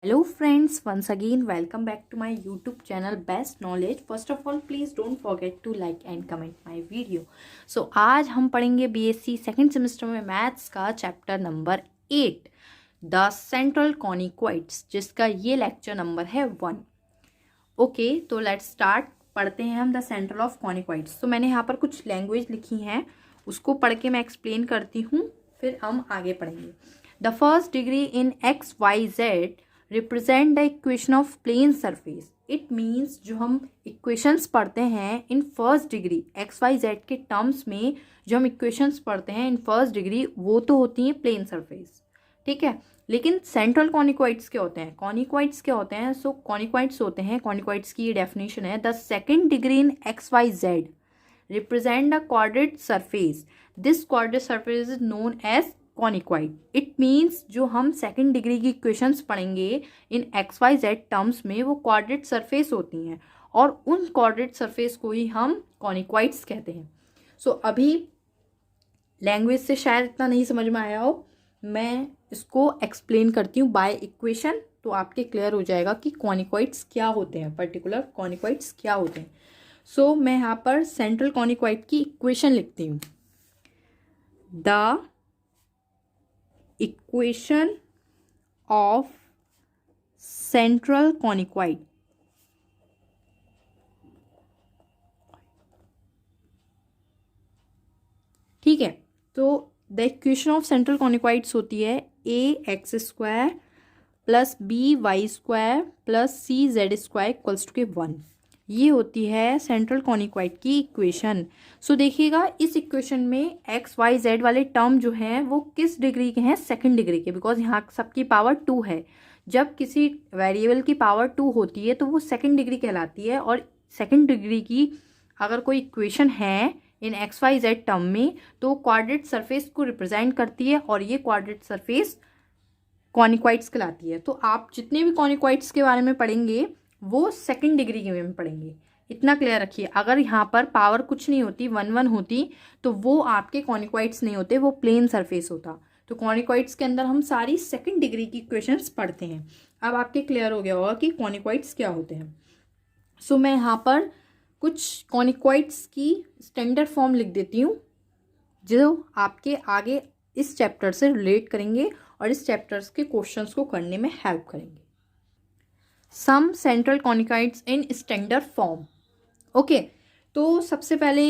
Hello friends, once again welcome back to my YouTube channel Best Knowledge. First of all, please don't forget to like and comment my video. So आज हम पढ़ेंगे BSc second semester में maths का chapter number 8 the central कॉनिक्वाइड्स, जिसका ये lecture number है 1। Okay, तो let's start. पढ़ते हैं हम द सेंट्रल ऑफ कॉनिक्वाइड्स। तो मैंने यहाँ पर कुछ लैंग्वेज लिखी हैं, उसको पढ़ के मैं एक्सप्लेन करती हूँ, फिर हम आगे पढ़ेंगे। The first degree in XYZ represent the equation of plane surface. It means जो हम इक्वेशंस पढ़ते हैं इन फर्स्ट डिग्री XYZ के टर्म्स में, जो हम इक्वेशंस पढ़ते हैं इन फर्स्ट डिग्री, वो तो होती हैं प्लेन सरफेस, ठीक है। लेकिन सेंट्रल कॉनिक्वाइड्स क्या होते हैं, कॉनिक्वाइड्स क्या होते हैं? सो कॉनिक्वाइड्स होते हैं, कॉनिक्वाइड्स की डेफिनेशन है, the second degree in XYZ represent the quadrate surface. This quadrate surface is known as conicoid. It means जो हम सेकेंड डिग्री की इक्वेशंस पढ़ेंगे इन XYZ टर्म्स में, वो क्वाड्रेट सरफेस होती हैं, और उन क्वाड्रेट सरफेस को ही हम कॉनिक्वाइड्स कहते हैं। सो अभी लैंग्वेज से शायद इतना नहीं समझ में आया हो, मैं इसको एक्सप्लेन करती हूँ बाय इक्वेशन, तो आपके क्लियर हो जाएगा कि कॉनिक्वाइड्स क्या होते हैं, पर्टिकुलर कॉनिक्वाइड्स क्या होते हैं। सो मैं यहाँ पर सेंट्रल कॉनिक्वाइड की इक्वेशन लिखती हूँ। द इक्वेशन ऑफ सेंट्रल कॉनिक्वाइड, ठीक है। तो द इक्वेशन ऑफ सेंट्रल कॉनिक्वाइड्स होती है AX² plus BY² plus CZ² equals to के 1। ये होती है सेंट्रल कॉनिक्वाइड की इक्वेशन। सो देखिएगा, इस इक्वेशन में XYZ वाले टर्म जो हैं वो किस डिग्री के हैं? सेकंड डिग्री के, बिकॉज यहाँ सबकी पावर 2 है। जब किसी वेरिएबल की पावर 2 होती है तो वो सेकंड डिग्री कहलाती है, और सेकंड डिग्री की अगर कोई इक्वेशन है इन XYZ टर्म में तो क्वाड्रेट सरफेस को रिप्रेजेंट करती है, और ये क्वाड्रेट सरफेस कॉनिक्वाइड्स कहलाती है। तो आप जितने भी कॉनिक्वाइड्स के बारे में पढ़ेंगे वो सेकंड डिग्री के में पढ़ेंगे, इतना क्लियर रखिए। अगर यहाँ पर पावर कुछ नहीं होती, 1 होती, तो वो आपके कॉनिक्वाइड्स नहीं होते, वो प्लेन सरफेस होता। तो कॉनिक्वाइड्स के अंदर हम सारी सेकंड डिग्री की इक्वेशंस पढ़ते हैं। अब आपके क्लियर हो गया होगा कि कॉनिक्वाइड्स क्या होते हैं। सो मैं यहाँ पर कुछ कॉनिक्वाइड्स की स्टैंडर्ड फॉर्म लिख देती हूँ, जो आपके आगे इस चैप्टर से रिलेट करेंगे और इस चैप्टर्स के क्वेश्चंस को करने में हेल्प करेंगे। Some central conicoids in standard form. Okay, तो सबसे पहले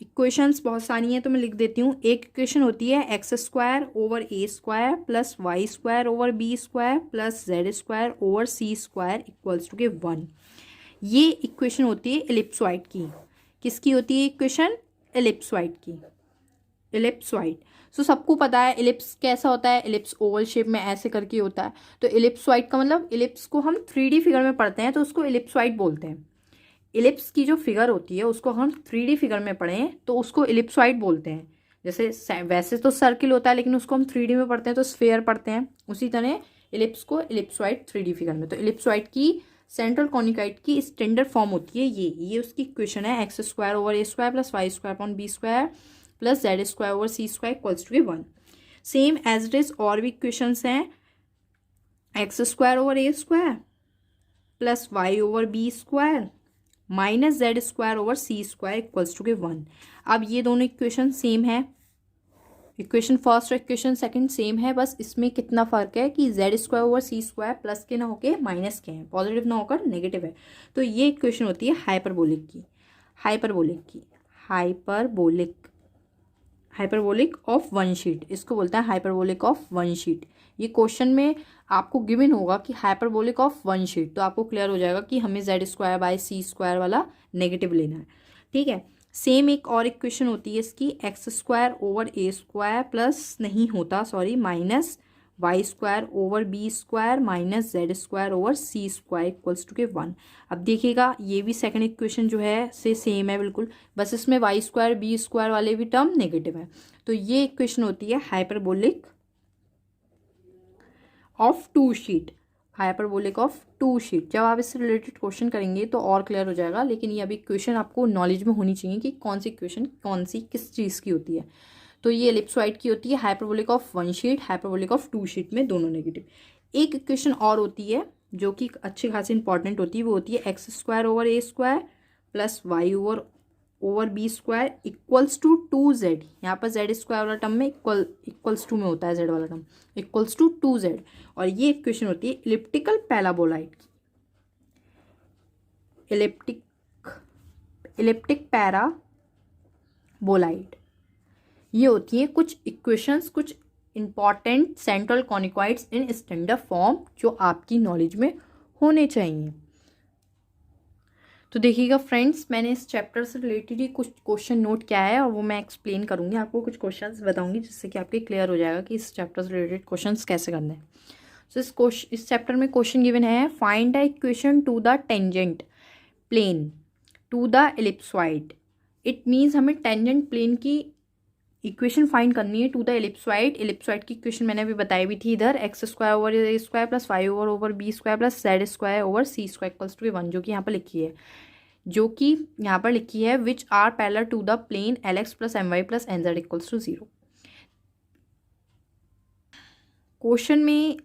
इक्वेशंस बहुत सारी हैं, तो मैं लिख देती हूँ। एक इक्वेशन होती है X² over A² plus Y² over B² plus Z² over C² equals to के 1। ये इक्वेशन होती है एलिप्सॉइड की। किसकी होती है इक्वेशन? एलिप्सॉइड की, एलिप्सॉइड। सो सबको पता है एलिप्स कैसा होता है, एलिप्स ओवल शेप में ऐसे करके होता है। तो एलिप्सॉइड का मतलब, एलिप्स को हम 3D फिगर में पढ़ते हैं तो उसको एलिप्सॉइड बोलते हैं। एलिप्स की जो फिगर होती है उसको हम 3D फिगर में पढ़ें तो उसको एलिप्सॉइड बोलते हैं। जैसे वैसे तो सर्किल होता है, लेकिन उसको हम 3D में पढ़ते हैं तो स्फेयर पढ़ते हैं, उसी तरह एलिप्स को एलिप्सॉइड 3D फिगर में। तो एलिप्सॉइड की सेंट्रल कॉनिक्वाइड की स्टैंडर्ड फॉर्म होती है ये उसकी इक्वेशन है। X² over A² plus Y² upon B² plus Z² over C² equals to 1। Same as it is और भी इक्वेशंस हैं। X² over A² plus Y over B² minus Z² over C² equals to 1। अब ये दोनों equation same है, equation first और equation second same है, बस इसमें कितना फ़र्क है कि Z² ओवर C² प्लस के ना होकर माइनस के हैं, पॉजिटिव ना होकर नेगेटिव है। तो ये इक्वेशन होती है हाइपरबोलिक की, हाइपरबोलिक ऑफ वन शीट, इसको बोलता है हाइपरबोलिक ऑफ वन शीट। ये क्वेश्चन में आपको गिवन होगा कि हाइपरबोलिक ऑफ वन शीट, तो आपको क्लियर हो जाएगा कि हमें Z² बाय C² वाला नेगेटिव लेना है, ठीक है। सेम एक और इक्वेशन होती है इसकी, X² ओवर A² प्लस नहीं होता, sorry, minus Y² over B² minus Z² over C² equals to के 1। अब देखिएगा, ये भी सेकंड इक्वेशन जो है से सेम है बिल्कुल, बस इसमें Y² B² वाले भी टर्म नेगेटिव है। तो ये इक्वेशन होती है hyperbolic of two sheet, hyperbolic of two sheet. जब आप इससे रिलेटेड क्वेश्चन करेंगे तो और क्लियर हो जाएगा, लेकिन ये अभी इक्वेशन आपको नॉलेज में होनी चाहिए कि कौन सी इक्वेशन कौन सी किस चीज़ की होती है। तो ये एलिप्सॉइड की होती है hyperbolic of one sheet, hyperbolic of two sheet में दोनों नेगेटिव। एक इक्वेशन और होती है जो कि अच्छी खासी इंपॉर्टेंट होती है, वो होती है x square over a square plus y over b square equals to 2z। यहाँ पर जेड स्क्वायर वाला टर्म में इक्वल्स टू में होता है जेड वाला टर्म, इक्वल्स टू 2z। और ये इक्वेशन होती है इलिप्टिकल पैराबोलाइड की, इलिप्टिक पैराबोलाइड। ये होती है कुछ इक्वेशंस, कुछ important central conicoids in standard form जो आपकी नॉलेज में होने चाहिए। तो देखिएगा फ्रेंड्स, मैंने इस चैप्टर से रिलेटेड ही कुछ क्वेश्चन नोट किया है और वो मैं एक्सप्लेन करूंगी, आपको कुछ क्वेश्चंस बताऊंगी जिससे कि आपके क्लियर हो जाएगा कि इस चैप्टर से रिलेटेड क्वेश्चंस कैसे करने हैं। सो इस चैप्टर में क्वेश्चन गिवन है, find the equation to the tangent plane to the ellipsoid. It means हमें टेंजेंट प्लेन की इक्वेशन फाइंड करनी है टू द एलिप्सॉइड। एलिप्सॉइड की इक्वेशन मैंने अभी बताई भी थी इधर, x square over a square plus y over b square plus z square over c square equals to 1, जो कि यहाँ पर लिखी है which are parallel to the plane L x plus M Y plus N z equals to 0। Question में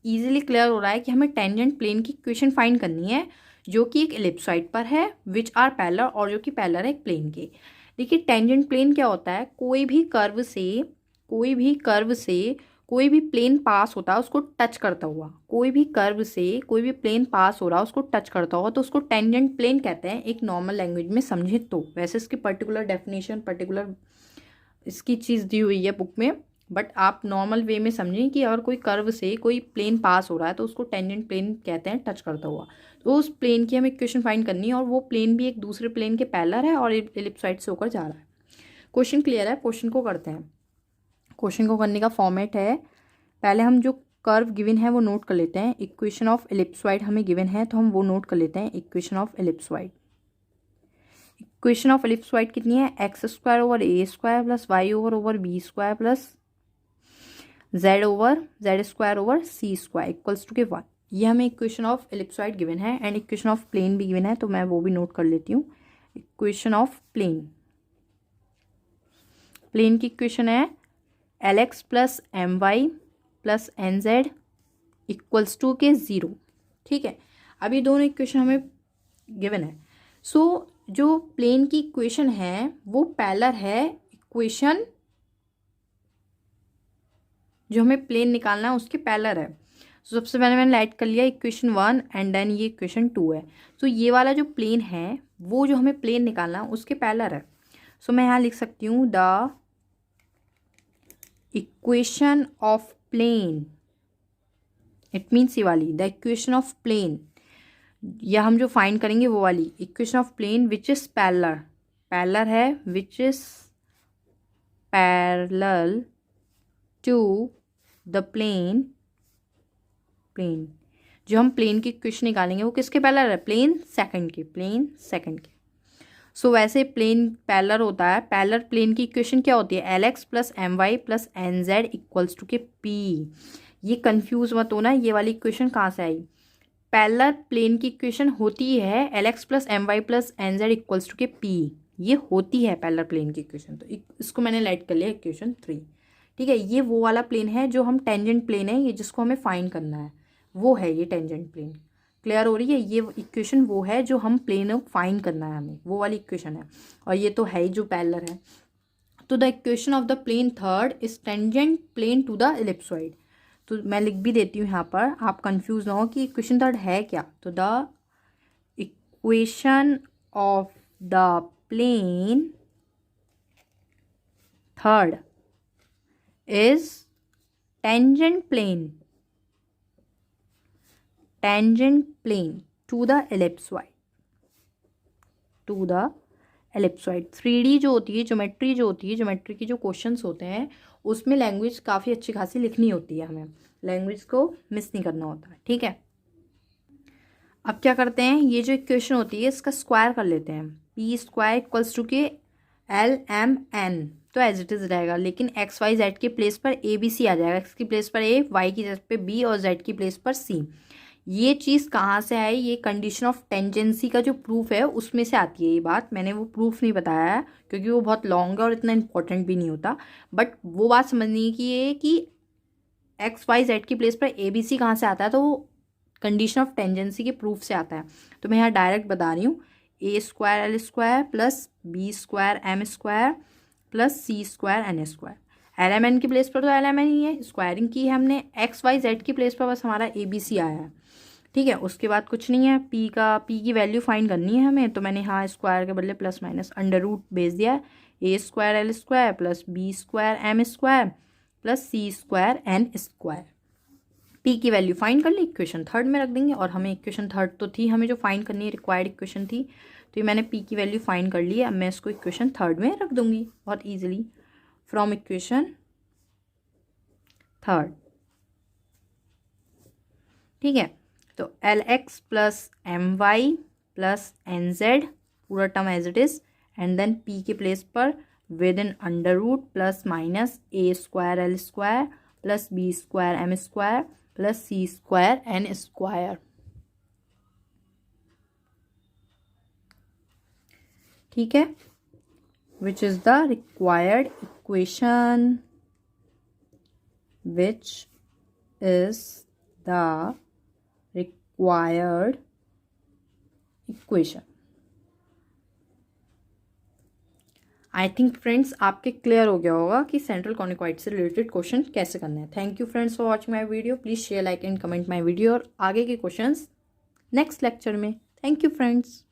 easily clear हो रहा है कि हमें टेंजेंट प्लेन की इक्वेशन फाइंड करनी है जो कि एक एलिप्सॉइड पर है, विच आर पैरेलल, और जो कि पैरेलल है एक प्लेन के। देखिए टेंजेंट प्लेन क्या होता है, कोई भी कर्व से कोई भी प्लेन पास होता है उसको टच करता हुआ, कोई भी कर्व से कोई भी प्लेन पास हो रहा है उसको टच करता हुआ, तो उसको टेंजेंट प्लेन कहते हैं एक नॉर्मल लैंग्वेज में समझे तो। वैसे इसकी पर्टिकुलर डेफिनेशन इसकी चीज़ दी हुई है बुक में, बट आप नॉर्मल वे में समझें कि अगर कोई कर्व से कोई प्लेन पास हो रहा है तो उसको टेंजेंट प्लेन कहते हैं, टच करता हुआ। तो उस प्लेन की हमें इक्वेशन फाइंड करनी है और वो प्लेन भी एक दूसरे प्लेन के पैरेलल है और एलिप्सॉइड से होकर जा रहा है। क्वेश्चन क्लियर है? क्वेश्चन को करते हैं। क्वेश्चन को करने का फॉर्मेट है, पहले हम जो कर्व गिवन है वो नोट कर लेते हैं। इक्वेशन ऑफ एलिप्सॉइड हमें गिवन है तो हम वो नोट कर लेते हैं। इक्वेशन ऑफ एलिप्सॉइड कितनी है, x square over a square plus y over b square plus z square over c square equals to के 1। ये हमें इक्वेशन ऑफ एलिप्सॉइड गिवन है एंड इक्वेशन ऑफ प्लेन भी गिवन है, तो मैं वो भी नोट कर लेती हूँ। इक्वेशन ऑफ प्लेन की इक्वेशन है l x plus M Y plus N z equals to के 0। ठीक है, अब ये दोनों इक्वेशन हमें गिवन है। सो जो प्लेन की इक्वेशन है वो पैरेलल है इक्वेशन, जो हमें प्लेन निकालना है उसके पैरेलल है। तो सबसे पहले मैंने राइट कर लिया इक्वेशन 1 एंड देन ये इक्वेशन 2 है। तो ये वाला जो प्लेन है वो जो हमें प्लेन निकालना है उसके पैरेलल है। सो मैं यहाँ लिख सकती हूँ the equation of plane, it means ये वाली द इक्वेशन ऑफ प्लेन, या हम जो फाइंड करेंगे वो वाली equation of plane which is parallel है, which is parallel to the plane जो हम प्लेन की इक्वेशन निकालेंगे वो किसके पैरेलल है, प्लेन सेकंड के। सो वैसे प्लेन पैरेलल होता है, पैरेलल प्लेन की इक्वेशन क्या होती है, l x plus M Y plus N z equals to के पी। ये कंफ्यूज मत होना, ये वाली इक्वेशन कहाँ से आई, पैरेलल प्लेन की इक्वेशन होती है l x plus M Y plus N z equals to के पी, ये होती है पैरेलल प्लेन की इक्वेशन। तो इसको मैंने राइट कर लिया इक्वेशन 3। ठीक है, ये वो वाला प्लेन है जो हम टेंजेंट प्लेन है, ये जिसको हमें फाइंड करना है वो है ये टेंजेंट प्लेन। क्लियर हो रही है? ये इक्वेशन वो है जो हम प्लेन फाइंड करना है हमें, वो वाली इक्वेशन है, और ये तो है ही जो पैरेलल है। तो the equation of the plane third is tangent plane to the ellipsoid. तो मैं लिख भी देती हूँ यहाँ पर, आप कंफ्यूज ना हो कि इक्वेशन थर्ड है क्या। तो the equation of the plane third is tangent plane to the ellipsoid 3D जो होती है, ज्योमेट्री की जो क्वेश्चंस होते हैं उसमें लैंग्वेज काफ़ी अच्छी खासी लिखनी होती है, हमें लैंग्वेज को मिस नहीं करना होता है। ठीक है, अब क्या करते हैं, ये जो इक्वेशन होती है इसका स्क्वायर कर लेते हैं। पी स्क्वायर इक्वल्स टू के एल एम एन, तो एज इट इज़ रहेगा, लेकिन एक्स वाई जेड के प्लेस पर ए बी सी आ जाएगा। एक्स की प्लेस पर ए, वाई की प्लेस पर बी और जेड की प्लेस पर सी। ये चीज़ कहाँ से आई, ये कंडीशन ऑफ टेंजेंसी का जो प्रूफ है उसमें से आती है ये बात। मैंने वो प्रूफ नहीं बताया है क्योंकि वो बहुत लॉन्ग है और इतना इंपॉर्टेंट भी नहीं होता, बट वो बात समझनी है कि ये कि एक्स वाई जेड की प्लेस पर ए बी सी कहाँ से आता है, तो वो कंडीशन ऑफ टेंजेंसी के प्रूफ से आता है। तो मैं यहाँ डायरेक्ट बता रही हूँ, A square L square plus B square M square plus C square N square. L M N की प्लेस पर तो एल एम एन ही है, स्क्वायरिंग की है हमने, एक्स वाई जेड की प्लेस पर बस हमारा ए बी सी आया है, ठीक है। उसके बाद कुछ नहीं है, पी की वैल्यू फाइंड करनी है हमें, तो मैंने यहाँ स्क्वायर के बदले प्लस माइनस अंडर रूट भेज दिया है। A square L square plus B square M square plus C square N square. P की वैल्यू फाइंड कर ली, इक्वेशन थर्ड में रख देंगे, और हमें इक्वेशन थर्ड तो थी हमें जो फाइंड करनी है, रिक्वायर्ड इक्वेशन थी, तो ये मैंने पी की वैल्यू फाइंड कर ली है। अब मैं इसको इक्वेशन थर्ड में रख दूंगी बहुत ईजिली, फ्रॉम इक्वेशन थर्ड, ठीक है। तो L x plus M Y plus N Z, पूरा term as it is, and then P के प्लेस पर with in under root plus minus A square L square plus B square M square plus C square N square, ठीक है, which is the required equation, which is the required equation. I think friends आपके clear हो गया होगा कि central conicoid से related question कैसे करने हैं। Thank you friends for watching my video, please share like and comment my video, और आगे के क्वेश्चंस नेक्स्ट लेक्चर में। Thank you friends.